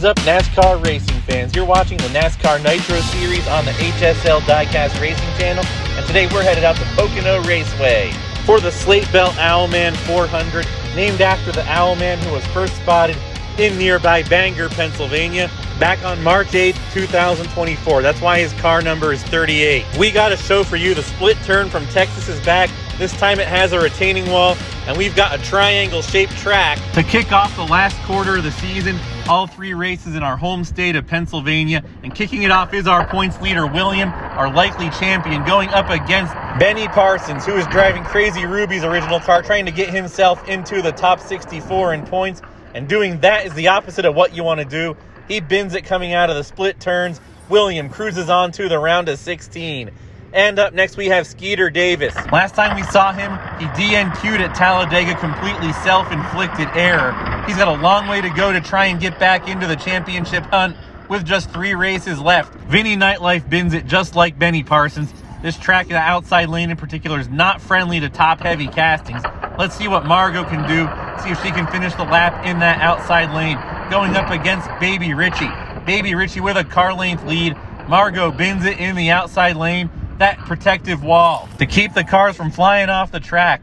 up, NASCAR racing fans? You're watching the NASCAR NITTRO Series on the HSL Diecast Racing channel, and today we're headed out to Pocono Raceway for the Slate Belt Owlman 400, named after the Owlman who was first spotted in nearby Bangor, Pennsylvania, back on March 8th, 2024. That's why his car number is 38. We got a show for you. The split turn from Texas is back. This time it has a retaining wall, and we've got a triangle-shaped track to kick off the last quarter of the season. All three races in our home state of Pennsylvania, and kicking it off is our points leader, William, our likely champion, going up against Benny Parsons, who is driving Crazy Ruby's original car, trying to get himself into the top 64 in points, and doing that is the opposite of what you want to do. He bins it coming out of the split turns. William cruises on to the round of 16. And up next, we have Skeeter Davis. Last time we saw him, he DNQ'd at Talladega, completely self-inflicted error. He's got a long way to go to try and get back into the championship hunt with just 3 races left. Vinny Nightlife bins it just like Benny Parsons. This track, the outside lane in particular, is not friendly to top-heavy castings. Let's see what Margot can do, see if she can finish the lap in that outside lane. Going up against Baby Richie. Baby Richie with a car length lead. Margot bins it in the outside lane. That protective wall to keep the cars from flying off the track.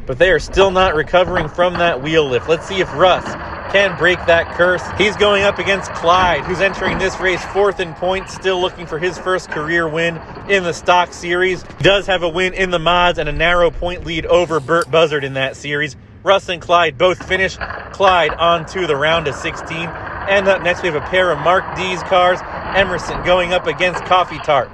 But they are still not recovering from that wheel lift. Let's see if Russ can break that curse. He's going up against Clyde, who's entering this race 4th in points, still looking for his first career win in the stock series. He does have a win in the mods and a narrow point lead over Burt Buzzard in that series. Russ and Clyde both finish. Clyde on to the round of 16. And up next we have a pair of Mark D's cars. Emerson going up against Coffee Tart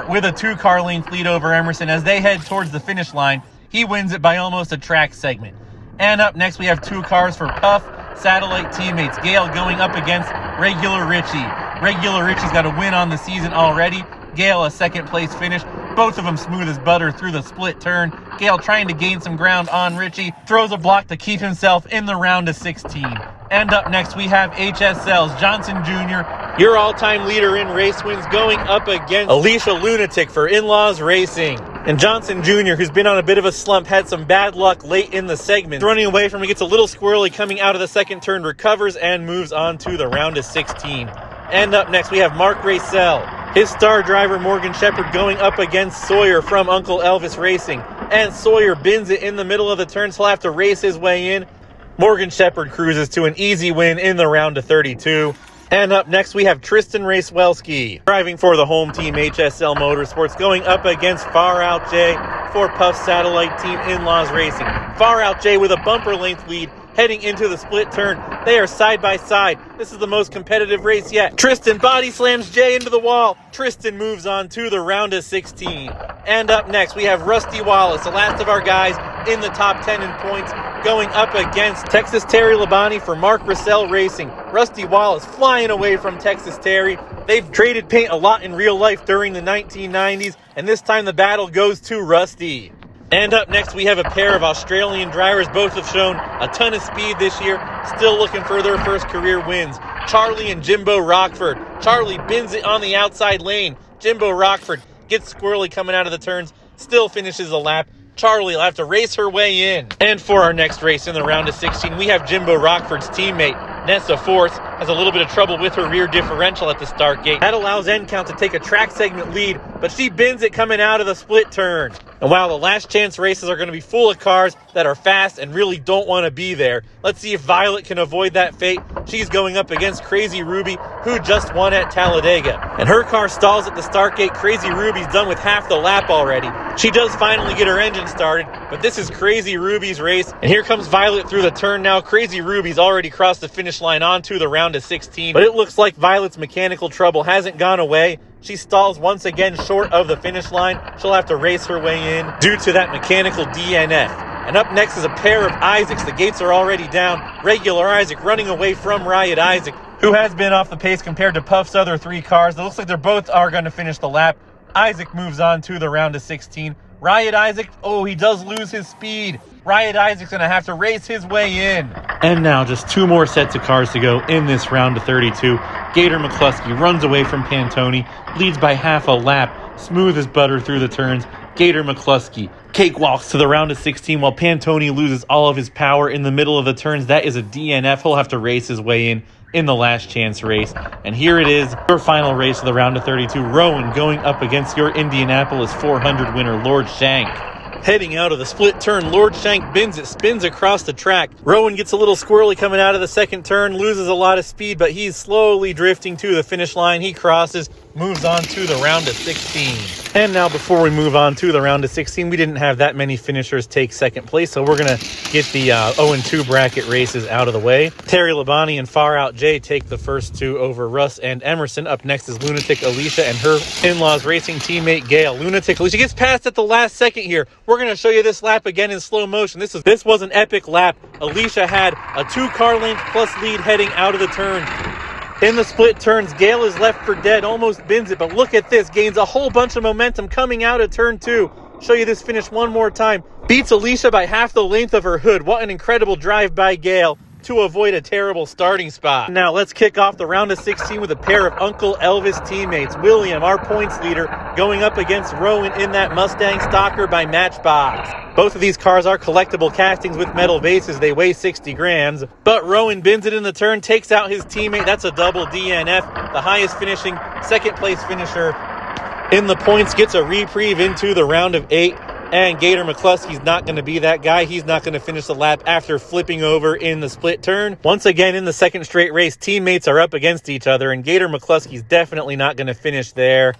with a 2-car length lead over Emerson as they head towards the finish line. He wins it by almost a track segment. And up next, we have 2 cars for Puff Satellite teammates. Gale going up against Regular Richie. Regular Richie's got a win on the season already. Gale a 2nd place finish. Both of them smooth as butter through the split turn. Gale trying to gain some ground on Richie. Throws a block to keep himself in the round of 16. And up next, we have HSL's Johnson Jr., your all-time leader in race wins, going up against Alicia Lunatic for In-Laws Racing. And Johnson Jr., who's been on a bit of a slump, had some bad luck late in the segment. Running away from it, gets a little squirrely coming out of the 2nd turn, recovers, and moves on to the round of 16. And up next, we have Mark Racel. His star driver, Morgan Shepherd, going up against Sawyer from Uncle Elvis Racing. And Sawyer bins it in the middle of the turns. He'll have to race his way in. Morgan Shepherd cruises to an easy win in the round of 32. And up next, we have Tristan Racewelski, driving for the home team HSL Motorsports, going up against Far Out J for Puff Satellite Team In-Laws Racing. Far Out J with a bumper length lead heading into the split turn. They are side by side. This is the most competitive race yet. Tristan body slams Jay into the wall. Tristan moves on to the round of 16. And up next, we have Rusty Wallace, the last of our guys in the top 10 in points, going up against Texas Terry Labonte for Mark Russell Racing. Rusty Wallace flying away from Texas Terry. They've traded paint a lot in real life during the 1990s, and this time the battle goes to Rusty. And up next, we have a pair of Australian drivers. Both have shown a ton of speed this year, still looking for their first career wins. Charlie and Jimbo Rockford. Charlie bins it on the outside lane. Jimbo Rockford gets squirrely coming out of the turns, still finishes a lap. Charlie will have to race her way in. And for our next race in the round of 16, we have Jimbo Rockford's teammate, Nessa Force, has a little bit of trouble with her rear differential at the start gate. That allows N-Count to take a track segment lead, but she bins it coming out of the split turn. And while the last chance races are going to be full of cars that are fast and really don't want to be there, let's see if Violet can avoid that fate. She's going up against Crazy Ruby, who just won at Talladega. And her car stalls at the start gate. Crazy Ruby's done with half the lap already. She does finally get her engine started, but this is Crazy Ruby's race. And here comes Violet through the turn now. Crazy Ruby's already crossed the finish line onto the round of 16. But it looks like Violet's mechanical trouble hasn't gone away. She stalls once again short of the finish line. She'll have to race her way in due to that mechanical DNF. And up next is a pair of Isaacs. The gates are already down. Regular Isaac running away from Riot Isaac, who has been off the pace compared to Puff's other 3 cars. It looks like they're both are going to finish the lap. Isaac moves on to the round of 16. Riot Isaac, oh, he does lose his speed. Riot Isaac's going to have to race his way in. And now just 2 more sets of cars to go in this round of 32. Gator McCluskey runs away from Pantone, leads by half a lap, smooth as butter through the turns. Gator McCluskey cakewalks to the round of 16 while Pantoni loses all of his power in the middle of the turns. That is a DNF. He'll have to race his way in the last chance race. And here it is, your final race of the round of 32. Rowan going up against your Indianapolis 400 winner, Lord Shank. Heading out of the split turn, Lord Shank bends it, spins across the track. Rowan gets a little squirrely coming out of the second turn, loses a lot of speed, but he's slowly drifting to the finish line. He crosses, moves on to the round of 16. And now before we move on to the round of 16, we didn't have that many finishers take second place, so we're going to get the 0-2 bracket races out of the way. Terry Labonte and Far Out Jay take the first two over Russ and Emerson. Up next is Lunatic Alicia and her in-laws racing teammate Gail. Lunatic Alicia gets passed at the last second here. We're going to show you this lap again in slow motion. This was an epic lap. Alicia had a 2-car length plus lead heading out of the turn. In the split turns, Gail is left for dead, almost bins it, but look at this, gains a whole bunch of momentum coming out of turn 2. Show you this finish one more time. Beats Alicia by half the length of her hood. What an incredible drive by Gail to avoid a terrible starting spot. Now let's kick off the round of 16 with a pair of Uncle Elvis teammates. William, our points leader, going up against Rowan in that Mustang Stalker by Matchbox. Both of these cars are collectible castings with metal bases. They weigh 60 grams. But Rowan bins it in the turn, takes out his teammate. That's a double DNF. The highest finishing second place finisher in the points gets a reprieve into the round of 8. And Gator McCluskey's not going to be that guy. He's not going to finish the lap after flipping over in the split turn. Once again, in the second straight race, teammates are up against each other, and Gator McCluskey's definitely not going to finish there.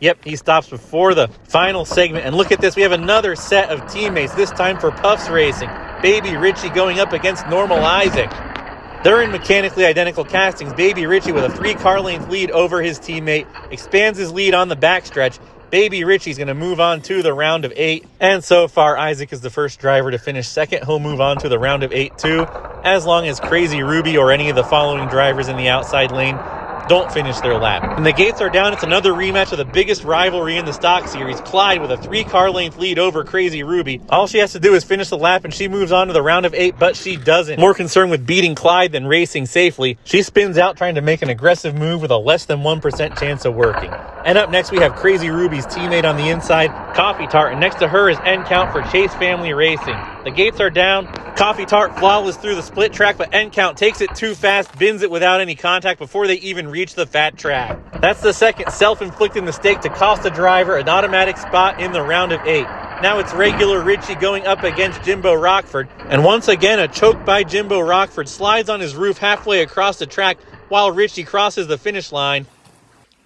Yep, he stops before the final segment. And look at this. We have another set of teammates, this time for Puffs Racing. Baby Richie going up against Normal Isaac. They're in mechanically identical castings. Baby Richie with a 3-car length lead over his teammate. Expands his lead on the backstretch. Baby Richie's going to move on to the round of 8. And so far, Isaac is the first driver to finish second. He'll move on to the round of 8 too, as long as Crazy Ruby or any of the following drivers in the outside lane don't finish their lap. When the gates are down, it's another rematch of the biggest rivalry in the stock series. Clyde with a 3-car length lead over Crazy Ruby. All she has to do is finish the lap and she moves on to the round of 8, but she doesn't. More concerned with beating Clyde than racing safely, she spins out trying to make an aggressive move with a less than 1% chance of working. And up next we have Crazy Ruby's teammate on the inside, Coffee Tart, and next to her is End Count for Chase Family Racing. The gates are down. Coffee Tart flawless through the split track, but End Count takes it too fast, bins it without any contact before they even reach the fat track. That's the second self-inflicted mistake to cost the driver an automatic spot in the round of 8. Now it's regular Richie going up against Jimbo Rockford. And once again, a choke by Jimbo Rockford, slides on his roof halfway across the track while Richie crosses the finish line.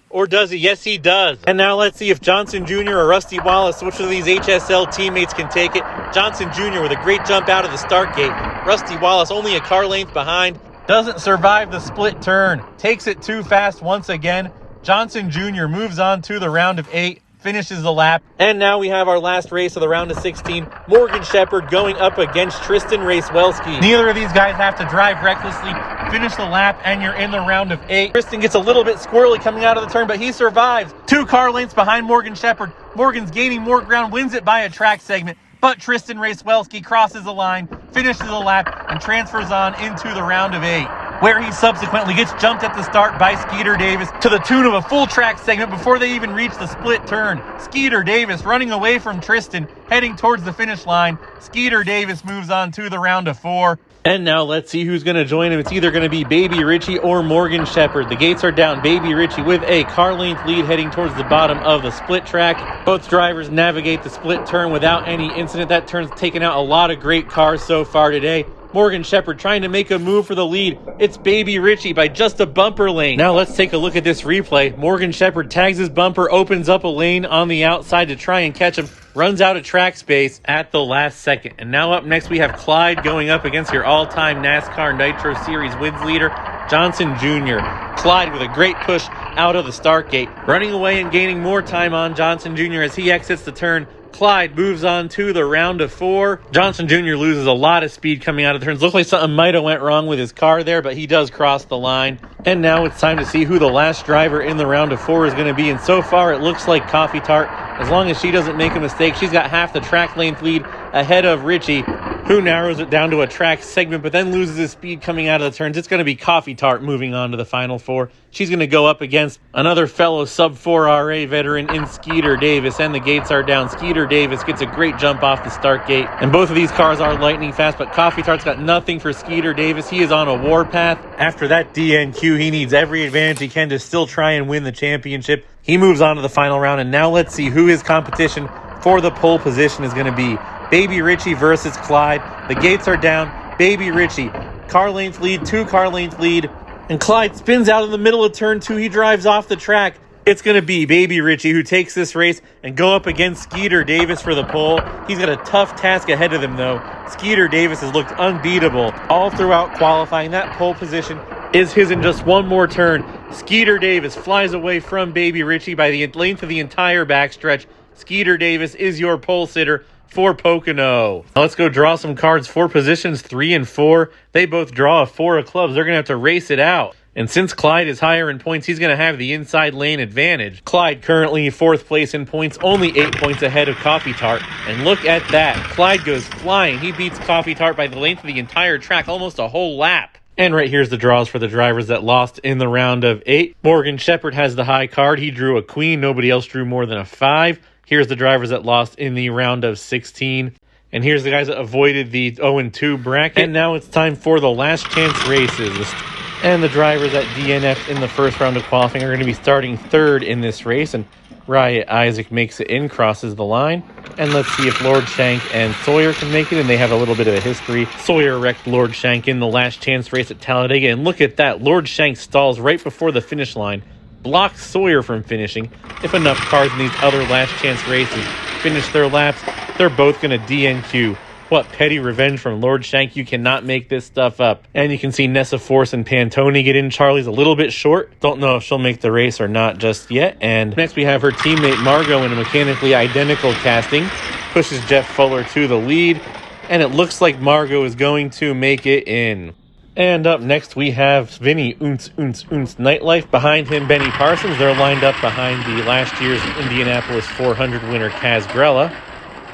Or does he? Yes, he does. And now let's see if Johnson Jr. or Rusty Wallace, which of these HSL teammates can take it. Johnson Jr. with a great jump out of the start gate. Rusty Wallace only a car length behind. Doesn't survive the split turn. Takes it too fast once again. Johnson Jr. moves on to the round of 8. Finishes the lap. And now we have our last race of the round of 16. Morgan Shepherd going up against Tristan Racewelski. Neither of these guys have to drive recklessly. Finish the lap and you're in the round of 8. Tristan gets a little bit squirrely coming out of the turn, but he survives. 2 car lengths behind Morgan Shepherd. Morgan's gaining more ground, wins it by a track segment. But Tristan Racewelski crosses the line, finishes the lap, and transfers on into the round of 8, where he subsequently gets jumped at the start by Skeeter Davis to the tune of a full track segment before they even reach the split turn. Skeeter Davis running away from Tristan, heading towards the finish line. Skeeter Davis moves on to the round of 4. And now let's see who's going to join him. It's either going to be Baby Richie or Morgan Shepherd. The gates are down. Baby Richie with a car length lead heading towards the bottom of the split track. Both drivers navigate the split turn without any incident. That turn's taken out a lot of great cars so far today. Morgan Shepherd trying to make a move for the lead. It's Baby Richie by just a bumper lane. Now let's take a look at this replay. Morgan Shepherd tags his bumper, opens up a lane on the outside to try and catch him. Runs out of track space at the last second. And now up next we have Clyde going up against your all-time NASCAR NITTRO Series wins leader, Johnson Jr. Clyde with a great push out of the start gate. Running away and gaining more time on Johnson Jr. as he exits the turn. Clyde moves on to the round of 4. Johnson Jr. loses a lot of speed coming out of the turns. Looks like something might have went wrong with his car there, but he does cross the line. And now it's time to see who the last driver in the round of 4 is going to be. And so far, it looks like Coffee Tart. As long as she doesn't make a mistake, she's got half the track length lead ahead of Richie. who narrows it down to a track segment, but then loses his speed coming out of the turns. It's going to be Coffee Tart moving on to the Final Four. She's going to go up against another fellow sub-4 RA veteran in Skeeter Davis, and the gates are down. Skeeter Davis gets a great jump off the start gate, and both of these cars are lightning fast, but Coffee Tart's got nothing for Skeeter Davis. He is on a warpath. After that DNQ, he needs every advantage he can to still try and win the championship. He moves on to the final round, and now let's see who his competition for the pole position is going to be. Baby Richie versus Clyde. The gates are down. Baby Richie, car length lead, 2 car length lead. And Clyde spins out in the middle of turn 2. He drives off the track. It's going to be Baby Richie who takes this race and go up against Skeeter Davis for the pole. He's got a tough task ahead of him, though. Skeeter Davis has looked unbeatable all throughout qualifying. That pole position is his in just one more turn. Skeeter Davis flies away from Baby Richie by the length of the entire backstretch. Skeeter Davis is your pole sitter for Pocono. Now let's go draw some cards for positions 3 and 4. They both draw a 4 of clubs. They're going to have to race it out. And since Clyde is higher in points, he's going to have the inside lane advantage. Clyde currently 4th place in points, only 8 points ahead of Coffee Tart. And look at that. Clyde goes flying. He beats Coffee Tart by the length of the entire track, almost a whole lap. And right here's the draws for the drivers that lost in the round of 8. Morgan Shepherd has the high card. He drew a queen. Nobody else drew more than a 5. Here's the drivers that lost in the round of 16. And here's the guys that avoided the 0-2 bracket. And now it's time for the last chance races. And the drivers that DNF'd in the first round of qualifying are going to be starting 3rd in this race. And Riot Isaac makes it in, crosses the line. And let's see if Lord Shank and Sawyer can make it. And they have a little bit of a history. Sawyer wrecked Lord Shank in the last chance race at Talladega. And look at that. Lord Shank stalls right before the finish line. Blocks Sawyer from finishing. If enough cars in these other last chance races finish their laps, they're both going to DNQ. What petty revenge from Lord Shank. You cannot make this stuff up. And you can see Nessa Force and Pantone get in. Charlie's a little bit short. Don't know if she'll make the race or not just yet. And next we have her teammate Margot in a mechanically identical casting. Pushes Jeff Fuller to the lead. And it looks like Margot is going to make it in. And up next, we have Vinny Nightlife. Behind him, Benny Parsons. They're lined up behind the last year's Indianapolis 400 winner, Kaz Grella.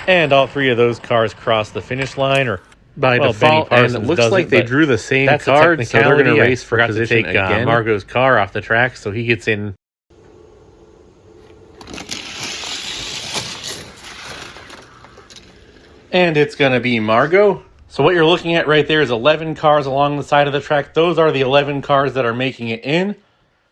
And all 3 of those cars cross the finish line, or by default. And it looks like they drew the same card, so they're going to race for position to take again. Margot's car off the track, so he gets in. And it's going to be Margot. So what you're looking at right there is 11 cars along the side of the track. Those are the 11 cars that are making it in.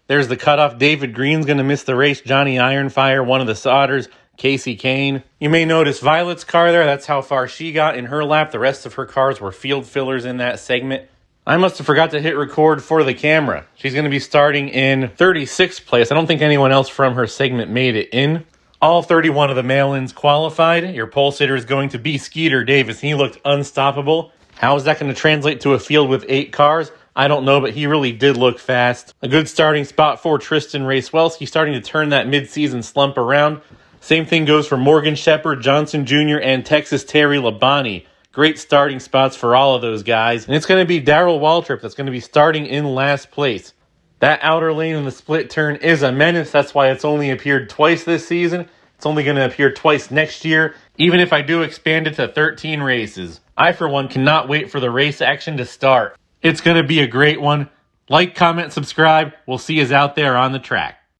There's the cutoff. David Green's going to miss the race. Johnny Ironfire, one of the Sodders. Casey Kane. You may notice Violet's car there. That's how far she got in her lap. The rest of her cars were field fillers in that segment. I must have forgot to hit record for the camera. She's going to be starting in 36th place. I don't think anyone else from her segment made it in. All 31 of the mail-ins qualified. Your pole sitter is going to be Skeeter Davis. He looked unstoppable. How is that going to translate to a field with 8 cars? I don't know, but he really did look fast. A good starting spot for Tristan Racewelski, starting to turn that mid-season slump around. Same thing goes for Morgan Shepherd, Johnson Jr., and Texas Terry Labonte. Great starting spots for all of those guys. And it's going to be Darrell Waltrip that's going to be starting in last place. That outer lane in the split turn is a menace. That's why it's only appeared twice this season. It's only going to appear twice next year, even if I do expand it to 13 races. I, for one, cannot wait for the race action to start. It's going to be a great one. Like, comment, subscribe. We'll see you out there on the track.